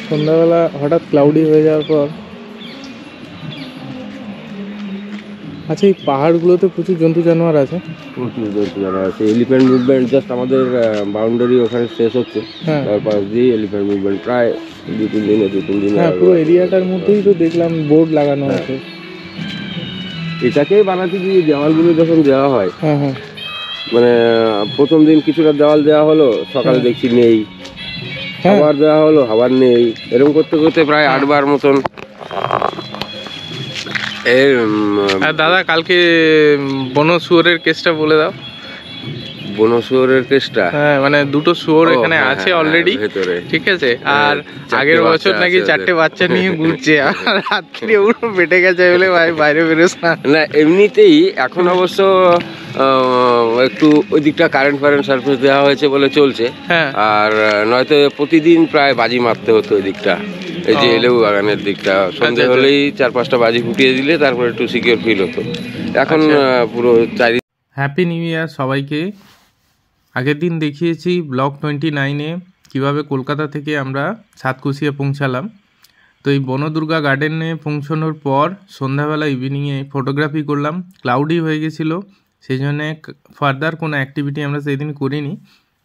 সন্ধ্যাবেলা হঠাৎ ক্লাউডি হয়ে যাওয়ার পর। আচ্ছা, এই পাহাড়গুলোতে প্রচুর জন্তু জানোয়ার আছে? প্রচুর জন্তু জানোয়ার আছে। এলিফ্যান্ট মুভমেন্ট জাস্ট আমাদের বাউন্ডারি ওখানে শেষ হচ্ছে, তার পাশ দিয়ে এলিফ্যান্ট মুভমেন্ট প্রায় 2-3 দিনে। হ্যাঁ, পুরো এরিয়াটার মধ্যেই তো দেখলাম বোর্ড লাগানো আছে। এটাকেই বানাতে গিয়ে দেওয়ালগুলো যখন দেওয়া হয়, হ্যাঁ, মানে প্রথম দিন কিছুটা দেওয়াল দেওয়া হলো, সকালে দেখছি নেই, আবার দেওয়া হলো, আবার নেই, এরকম করতে করতে প্রায় 8 বার মতন। দাদা, কালকে বন শুয়োরের কেসটা বলে দাও। বন শুয়োরের কেসটা? হ্যাঁ, মানে 2টো শুয়োর এখানে আছে অলরেডি, ঠিক আছে। আর আগের বছর নাকি 4টে বাচ্চা নিয়ে ঘুরছে, আর রাত্রে উড়ো পেটে গেছে বলে ভাই বাইরে বেরোস না। না, এমনিতেই এখন অবশ্য একটু ওই দিকটা কারেন্ট সার্ভিস দেওয়া হয়েছে বলে চলছে। আর নয়তো প্রতিদিন প্রায় বাজি মারতে হতো ওই দিকটা, এই যে লেবু বাগানের দিকটা। সন্ধ্যে হলেই 4-5টা বাজি ফুটিয়ে দিলে তারপর একটু সিকিউর ফিল হতো। এখন পুরো চারি। হ্যাপি নিউ ইয়ার সবাইকে। আগের দিন দেখিয়েছি ব্লক 29-এ কীভাবে কলকাতা থেকে আমরা সাতকোশিয়া পৌঁছালাম। তো এই বনদুর্গা গার্ডেনে পৌঁছানোর পর সন্ধ্যাবেলা ইভিনিংয়ে ফটোগ্রাফি করলাম। ক্লাউডি হয়ে গেছিলো, সেই জন্যে ফার্দার কোনো অ্যাক্টিভিটি আমরা সেই দিন করিনি,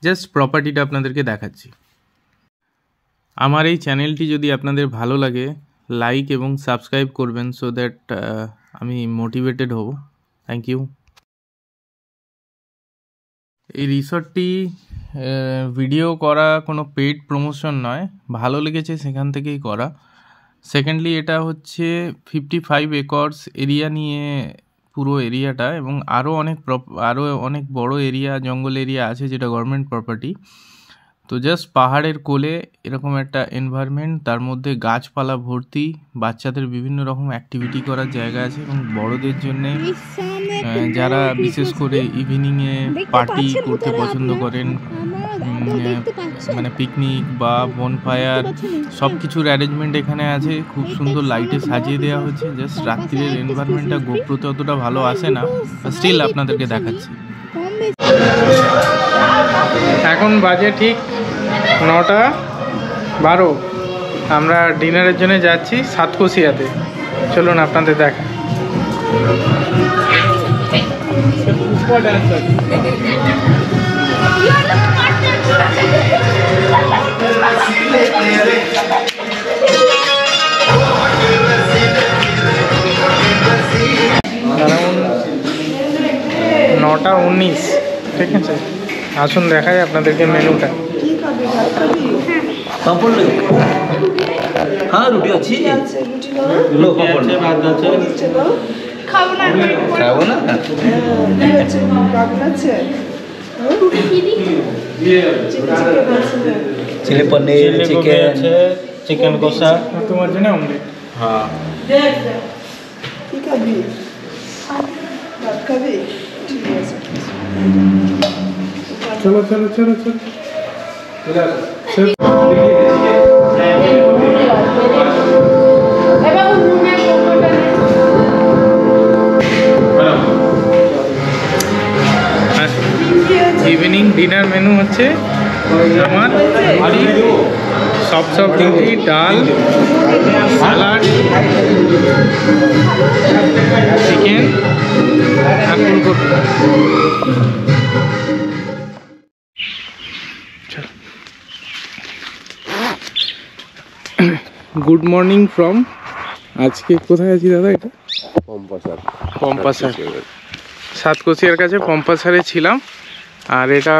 জাস্ট প্রপার্টিটা আপনাদেরকে দেখাচ্ছি। আমার এই চ্যানেলটি যদি আপনাদের ভালো লাগে, লাইক এবং সাবস্ক্রাইব করবেন, সো দ্যাট আমি মোটিভেটেড হব। Thank you. এই রিসর্টটি ভিডিও করা কোনো পেইড প্রমোশন নয়, ভালো লেগেছে সেখান থেকেই করা। সেকেন্ডলি, এটা হচ্ছে 55 একর্স এরিয়া নিয়ে পুরো এরিয়াটা, এবং আরও অনেক বড় এরিয়া, জঙ্গল এরিয়া আছে যেটা গভর্নমেন্ট প্রপার্টি। তো জাস্ট পাহাড়ের কোলে এরকম একটা এনভায়রনমেন্ট, তার মধ্যে গাছপালা ভর্তি, বাচ্চাদের বিভিন্ন রকম অ্যাক্টিভিটি করার জায়গা আছে, এবং বড়দের জন্যে যারা বিশেষ করে ইভিনিংয়ে পার্টি করতে পছন্দ করেন, মানে পিকনিক বা বনফায়ার, সব কিছুর অ্যারেঞ্জমেন্ট এখানে আছে। খুব সুন্দর লাইটে সাজিয়ে দেওয়া হয়েছে। জাস্ট রাত্রির এনভায়রনমেন্টটা গোপ্রোতে অতটা ভালো আসে না, স্টিল আপনাদেরকে দেখাচ্ছি। এখন বাজে ঠিক 9:12। আমরা ডিনারের জন্য যাচ্ছি সাতকোশিয়াতে। চলুন আপনাদের দেখা। অ্যারাউন্ড 9:19, ঠিক আছে। আসুন দেখাই আপনাদেরকে মেনুটা। হ্যাঁ, রুটি আছে, খাবো না, চিলি পনির, চিকেন কষা তোমার জন্য অমলেট। হ্যাঁ, চলো চলো চলো চলো। ইভিনিং ডিনার মেনু হচ্ছে আমার সবজি, ডাল, স্যালাড, চিকেন আর ফুলকপি। গুড মর্নিং ফ্রম, আজকে কোথায় আছি দাদা? এটা পম্পাসার, সাতকোশিয়ার কাছে পম্পাসারে ছিলাম। আর এটা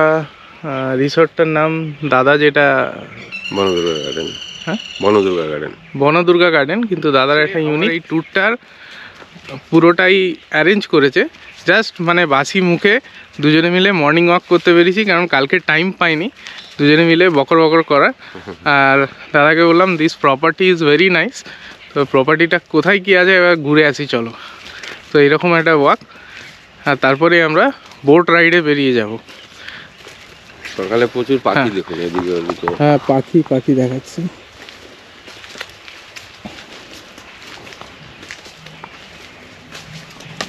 রিসর্টটার নাম দাদা, যেটা বনদুর্গা গার্ডেন। হ্যাঁ, বনদুর্গা গার্ডেন। কিন্তু দাদার একটা ইউনিক, এই ট্যুরটার পুরোটাই অ্যারেঞ্জ করেছে। জাস্ট মানে বাসি মুখে দুজনে মিলে মর্নিং ওয়াক করতে পেরেছি, কারণ কালকে টাইম পাইনি দুজনে মিলে বকর করার। আর দাদাকে বললাম this property is very nice, তো প্রপার্টিটা কোথায় কী আছে এবার ঘুরে আসি চলো। তো এরকম একটা ওয়াক, আর তারপরে আমরা বোট রাইডে বেরিয়ে যাব। সকালে প্রচুর পাখি দেখুন এদিকে ওদিকে। হ্যাঁ, পাখি দেখাচ্ছে।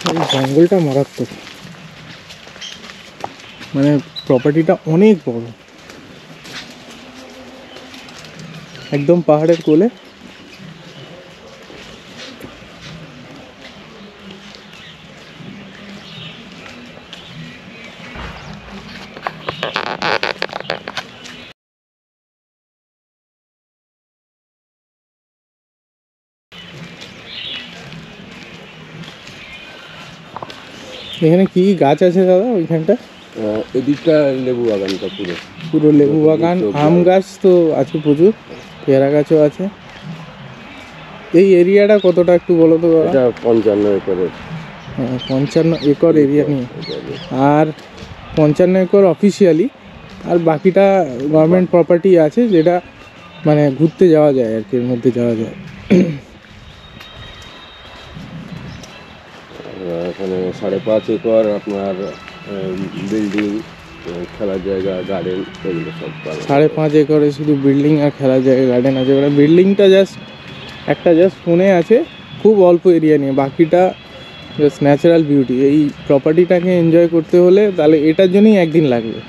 এই জঙ্গলটা মারাত্মক, মানে প্রপার্টিটা অনেক বড়। একদম পাহাড়ের কোলে। এখানে কি গাছ আছে দাদা ওইখানটা? এদিকটা লেবু বাগানটা পুরো লেবু বাগান, আম গাছ তো আছে প্রচুর, পেয়ারা গাছও আছে। এই এরিয়াটা কতটা একটু বলো তো দাদা? এটা 55 একরের। 55 একর এরিয়া নিয়ে, আর 55 একর অফিসিয়ালি, আর বাকিটা গভর্নমেন্ট প্রপার্টি আছে, যেটা মানে ঘুরতে যাওয়া যায় আর কি, এর মধ্যে যাওয়া যায়। এখানে 5.5 একর আপনার বিল্ডিং, খেলার জায়গা, গার্ডেন, এগুলো সব। 5.5 একরে শুধু বিল্ডিং আর খেলার জায়গা, গার্ডেন আছে। মানে বিল্ডিংটা জাস্ট ফোনে আছে, খুব অল্প এরিয়া নিয়ে, বাকিটা জাস্ট ন্যাচারাল বিউটি। এই প্রপার্টিটাকে এনজয় করতে হলে তাহলে এটার জন্যই একদিন লাগবে।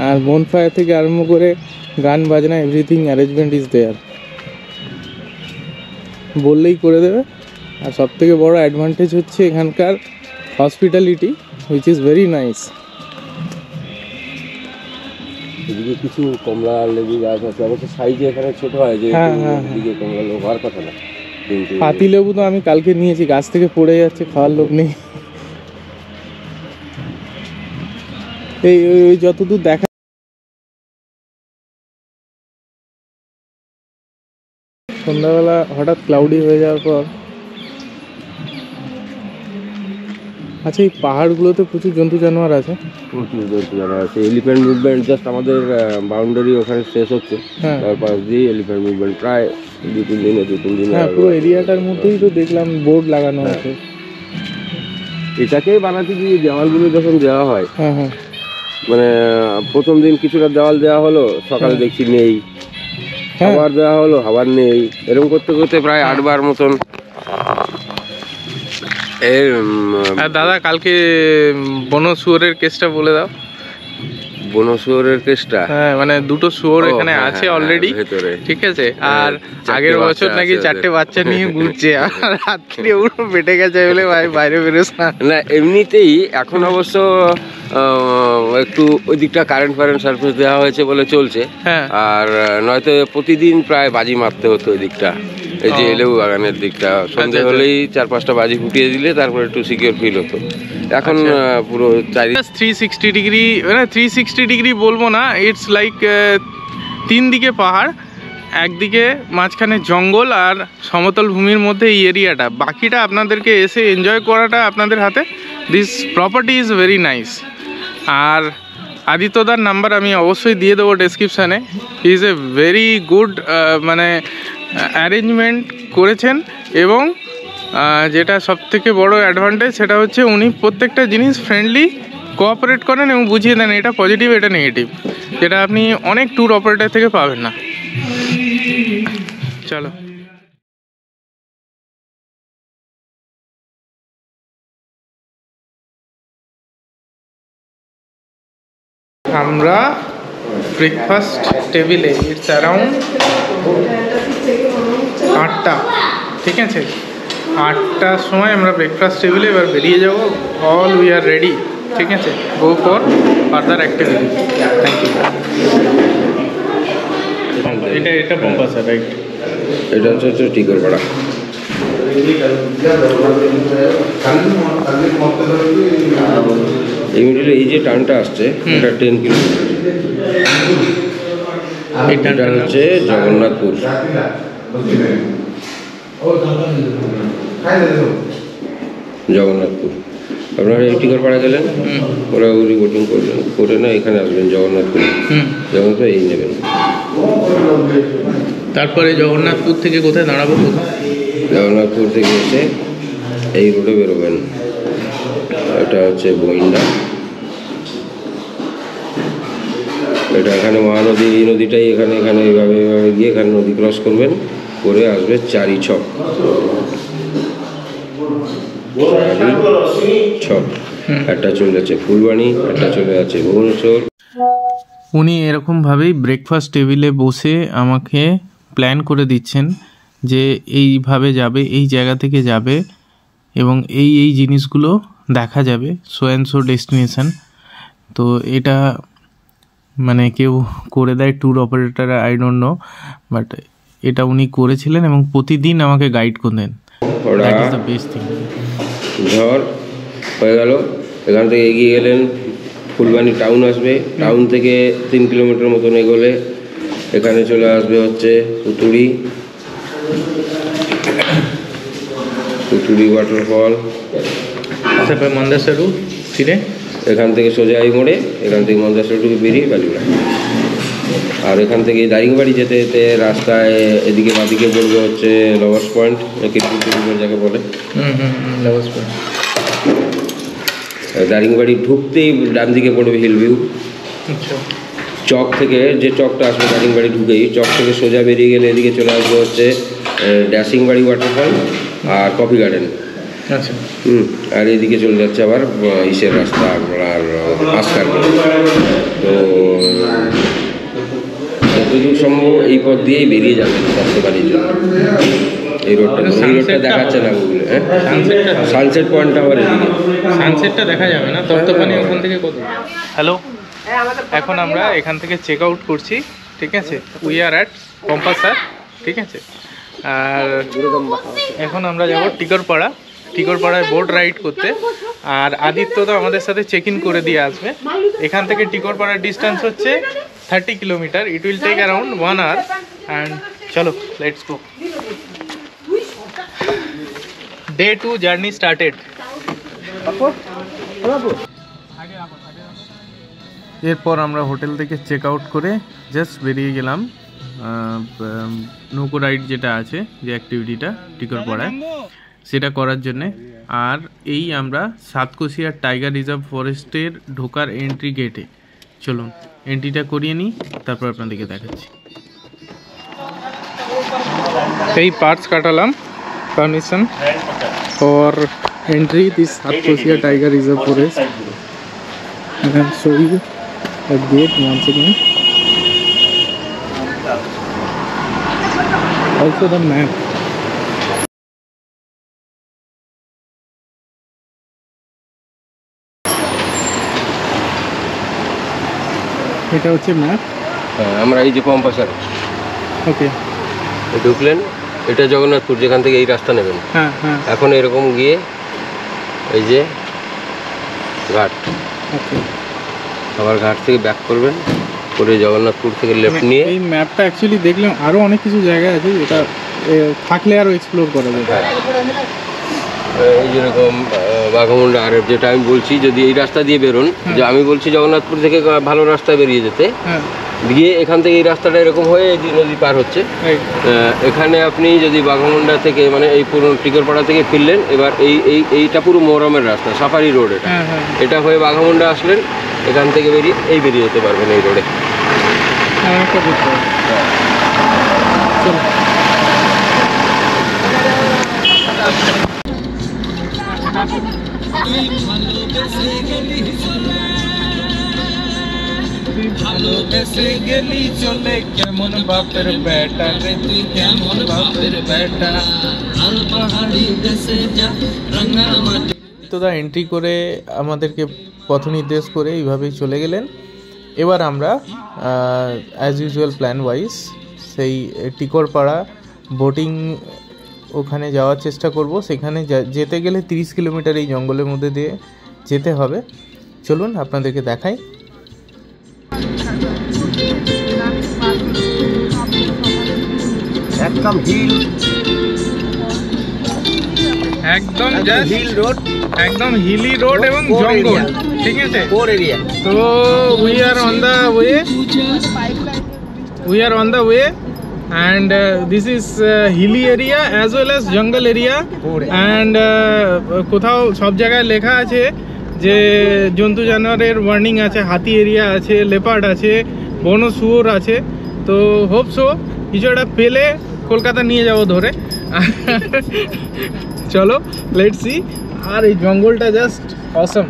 আর বনফায়ার থেকে আরম্ভ করে গান বাজনা, এভরিথিং অ্যারেঞ্জমেন্ট ইজ দেয়ার, বললেই করে দেবে। আর সব থেকে বড় অ্যাডভান্টেজ হচ্ছে এখানকার hospitality, which is very nice. এদিকে কিছু কমলা লেবু গাছ আছে, অবশ্য সাইজে এখানে ছোট হয়, যে এদিকে কমলা লেবু হওয়ার কথা না। কিন্তু পাতি লেবু তো আমি কালকে নিয়েছি, গাছ থেকে পড়ে যাচ্ছে, খাওয়ার লোক নেই। এই ওই যতদূর দেখা, সন্ধ্যাবেলা হঠাৎ ক্লাউডি হয়ে যাওয়ার পর। আচ্ছা, এই পাহাড়গুলোতে প্রচুর জন্তু জানোয়ার আছে? প্রচুর জন্তু জানোয়ার আছে। এলিফ্যান্ট মুভমেন্ট জাস্ট আমাদের বাউন্ডারি ওখানে শেষ হচ্ছে, তার পাশ দিয়ে এলিফ্যান্ট মুভমেন্ট প্রায় 2-3 দিনে। হ্যাঁ, পুরো এরিয়াটার মধ্যেই তো দেখলাম বোর্ড লাগানো আছে। এটাকেই বানাতে গিয়ে দেওয়ালগুলো যখন দেওয়া হয়, মানে প্রথম দিন কিছুটা দেওয়াল দেওয়া হলো, সকালে দেখছি নেই, আবার দেওয়া হলো, আবার নেই, এরকম করতে করতে প্রায় 8 বার মতন। দাদা, কালকে বন শুয়োরের কেসটা বলে দাও। বন শুয়োরের কেসটা? হ্যাঁ, মানে 2টো শুয়োর এখানে আছে অলরেডি, ঠিক আছে। আর আগের বছর নাকি 4টে বাচ্চা নিয়ে ঘুরছে, আর রাত্রে উড়ো পেটে গেছে বলে ভাই বাইরে বেরোস না। না, এমনিতেই এখন অবশ্য একটু ওই দিকটা কারেন্ট সার্ভিস দেওয়া হয়েছে বলে চলছে। আর নয়তো প্রতিদিন প্রায় বাজি মারতে হতো ওই দিকটা, এই যে লেবু বাগানের দিকটা। সন্ধ্যে হলেই 4-5টা বাজি ফুটিয়ে দিলে তারপর একটু সিকিউর ফিল হতো। এখন পুরো 360 ডিগ্রি, মানে 360 ডিগ্রি বলবো না, ইটস লাইক 3 দিকে পাহাড়, একদিকে মাঝখানে জঙ্গল আর সমতল ভূমির মধ্যে এই এরিয়াটা। বাকিটা আপনাদেরকে এসে এনজয় করাটা আপনাদের হাতে। This property is very nice. আর আদিত্যদার নাম্বার আমি অবশ্যই দিয়ে দেবো ডেসক্রিপশানে। He is a very good, মানে অ্যারেঞ্জমেন্ট করেছেন। এবং যেটা সবথেকে বড় অ্যাডভান্টেজ, সেটা হচ্ছে উনি প্রত্যেকটা জিনিস ফ্রেন্ডলি কোঅপারেট করেন এবং বুঝিয়ে দেন এটা পজিটিভ, এটা নেগেটিভ, যেটা আপনি অনেক ট্যুর অপারেটর থেকে পাবেন না। চলো, আমরা ব্রেকফাস্ট টেবিলে, ইটস অ্যারাউন্ড 8টা, ঠিক আছে। 8টার সময় আমরা ব্রেকফাস্ট টেবিলে এবার বেরিয়ে যাব। অল উই আর রেডি, ঠিক আছে, go for further activity. Thank you. এটা বম্বাসা, রাইট? এটা হচ্ছে টিকরপাড়া। এই মিডিলে এই যে টার্নটা আসছে, এটা 10 কিলোমিটার। এটা হচ্ছে জগন্নাথপুর। জগন্নাথপুর আপনারা এই টিকরপাড়া গেলেন, ওরা ওই বোটিং করলেন, করে না এখানে আসবেন জগন্নাথপুর। জগন্নাথপুর এই নেবেন, তারপরে জগন্নাথপুর থেকে কোথায় দাঁড়াবো? জগন্নাথপুর থেকে এসে এই রোডে বেরোবেন। এটা হচ্ছে বইন্ডা, এটা এখানে মহানদী, এই নদীটাই এখানে এইভাবে গিয়ে এখানে নদী ক্রস করবেন, করে আসবে চারিছক। একটা চলে যাচ্ছে ফুলবাণী, একটা চলে যাচ্ছে ভুবনেশ্বর। উনি এরকমভাবেই ব্রেকফাস্ট টেবিলে বসে আমাকে প্ল্যান করে দিচ্ছেন যে এইভাবে যাবে, এই জায়গা থেকে যাবে এবং এই জিনিসগুলো দেখা যাবে, সো অ্যান্ড সো ডেস্টিনেশন। তো এটা মানে কেউ করে দেয় tour operator, I don't know, but এটা উনি করেছিলেন এবং প্রতিদিন আমাকে গাইড করলেন। That is the best thing. ঝড় হয়ে গেল, এখান থেকে এগিয়ে গেলেন, ফুলবাণী টাউন আসবে, টাউন থেকে 3 কিলোমিটার মতন এগোলে এখানে চলে আসবে হচ্ছে পুতুড়ি ওয়াটারফল, তারপরে মন্দারসারু ফিরে এখান থেকে সোজা এই মোড়ে, এখান থেকে মন্দারসারুটুকু বেরিয়ে বালিউড়া। আর এখান থেকে দারিংবাড়ি যেতে যেতে রাস্তায় এদিকে বাদিকে পড়বে হচ্ছে লাভার্স পয়েন্ট, যাকে বলে লাভার্স পয়েন্ট। দারিংবাড়ি ঢুকতেই ডান দিকে পড়বে হিল ভিউ। চক থেকে, যে চকটা আসবে দারিংবাড়ি ঢুকেই, চক থেকে সোজা বেরিয়ে গেলে এদিকে চলে আসবে হচ্ছে ড্যাসিংবাড়ি ওয়াটারফল আর কফি গার্ডেন। আচ্ছা। আর এদিকে চলে যাচ্ছে আবার ইসের রাস্তা আপনার আসকার। তো যতদূর সম্ভব এই পথ দিয়েই বেরিয়ে যাবেন স্বাস্থ্যবাড়ির জন্য। এই রোডটা দেখাচ্ছে না গুগলে। হ্যাঁ, সানসেট পয়েন্টটা আবার এদিকে। সানসেটটা দেখা যাবে না, তপ্তপানি ওখান থেকে কত। হ্যালো, এখন আমরা এখান থেকে চেক আউট করছি, ঠিক আছে। উই আর অ্যাট কম্পাসার, ঠিক আছে। আর এখন আমরা যাব টিকরপাড়ায় বোট রাইড করতে। আর আদিত্য তো আমাদের সাথে চেক ইন করে দিয়ে আসবে। এখান থেকে টিকরপাড়ার ডিস্টেন্স হচ্ছে 30 kilometre. It will take around 1 hour and চলো let's go. Day 2 journey started. এরপর আমরা হোটেল থেকে চেক আউট করে জাস্ট বেরিয়ে গেলাম নৌকো রাইড যেটা আছে, যে অ্যাক্টিভিটিটা টিকরপাড়ায়, সেটা করার জন্যে। আর এই আমরা সাতকোশিয়া টাইগার রিজার্ভ ফরেস্টের ঢোকার এন্ট্রি গেটে। চলুন এন্ট্রিটা করিয়ে নিই, তারপর আপনাদেরকে দেখাচ্ছি। এই পার্টস কাটালাম, permission for entry this Satkoshiya Tiger Reserve Forest, and I'll show you the gate once again, also the map. এটা হচ্ছে ম্যাপ। আমরা এই যে কম্পাসার, ওকে, ঢুকলেন, এটা জগন্নাথপুর, যেখান থেকে এই রাস্তা নেবেন। হ্যাঁ হ্যাঁ, এখন এরকম গিয়ে এই যে ঘাট, ওকে, আবার ঘাট থেকে ব্যাক করবেন, করে জগন্নাথপুর থেকে লেফট নিয়ে। এই ম্যাপটা অ্যাকচুয়ালি দেখলাম আরও অনেক কিছু জায়গা আছে যেটা থাকলে আরও এক্সপ্লোর করা যাবে। এই যেরকম বাঘামুন্ডা আর যেটা আমি বলছি, যদি এই রাস্তা দিয়ে বেরোন, যে আমি বলছি জগন্নাথপুর থেকে ভালো রাস্তায় বেরিয়ে যেতে, গিয়ে এখান থেকে এই রাস্তাটা এরকম হয়ে নদী পার হচ্ছে। এখানে আপনি যদি বাঘামুন্ডা থেকে, মানে এই পুরো টিকরপাড়া থেকে ফিরলেন, এবার এইটা পুরো মোহরমের রাস্তা, সাফারি রোড, এটা হয়ে বাঘামুন্ডা আসলেন, এখান থেকে বেরিয়ে যেতে পারবেন এই রোডে। ভালোবেসে গেলি চলে, কেমন বাপের বেটা রে তুই, কেমন বাপের বেটা, আর পাহাড়ি দেশে যা রাঙা মাটি। তো দা এন্ট্রি করে আমাদেরকে পথ নির্দেশ করে এইভাবেই চলে গেলেন। এবার আমরা অ্যাজ ইউজুয়াল প্ল্যান ওয়াইজ সেই টিকরপাড়া বোটিং ওখানে যাওয়ার চেষ্টা করব। সেখানে যেতে গেলে 30 কিলোমিটার এই জঙ্গলের মধ্যে দিয়ে যেতে হবে। চলুন আপনাদেরকে দেখাই। একদম হিল, একদম হিল রোড, একদম হিলি রোড এবং জঙ্গল, ঠিক আছে, কোর এরিয়া। তো we are on the way and this is hilly area as well as jungle area, and কোথাও সব জায়গায় লেখা আছে যে জন্তু জানোয়ারের ওয়ার্নিং আছে, হাতি এরিয়া আছে, লেপার্ড আছে, বন শুয়োর আছে। তো হোপ সো কিছু একটা পেলে কলকাতা নিয়ে যাবো ধরে। চলো লেটস সি। আর এই জঙ্গলটা জাস্ট অসম।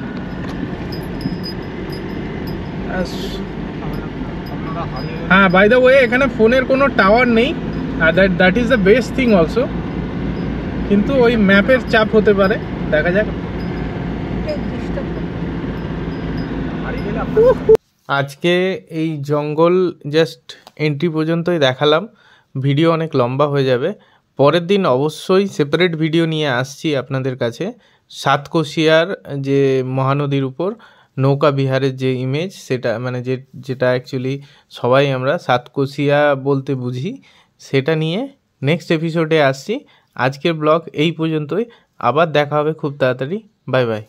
হ্যাঁ, বাই দ্য ওয়ে এখানে ফোনের কোনো টাওয়ার নেই, আর that is the best thing also, কিন্তু ওই ম্যাপের চাপ হতে পারে, দেখা যাক। আজকে এই জঙ্গল জাস্ট এন্ট্রি পর্যন্তই দেখালাম, ভিডিও অনেক লম্বা হয়ে যাবে। পরের দিন অবশ্যই সেপারেট ভিডিও নিয়ে আসছি আপনাদের কাছে, সাতকোশিয়ার যে মহানদীর উপর নৌকা বিহারের যে ইমেজ, সেটা মানে যেটা অ্যাকচুয়ালি সবাই আমরা সাতকোশিয়া বলতে বুঝি, সেটা নিয়ে নেক্সট এপিসোডে আসছি। আজকের ব্লগ এই পর্যন্তই, আবার দেখা হবে খুব তাড়াতাড়ি। Bye bye.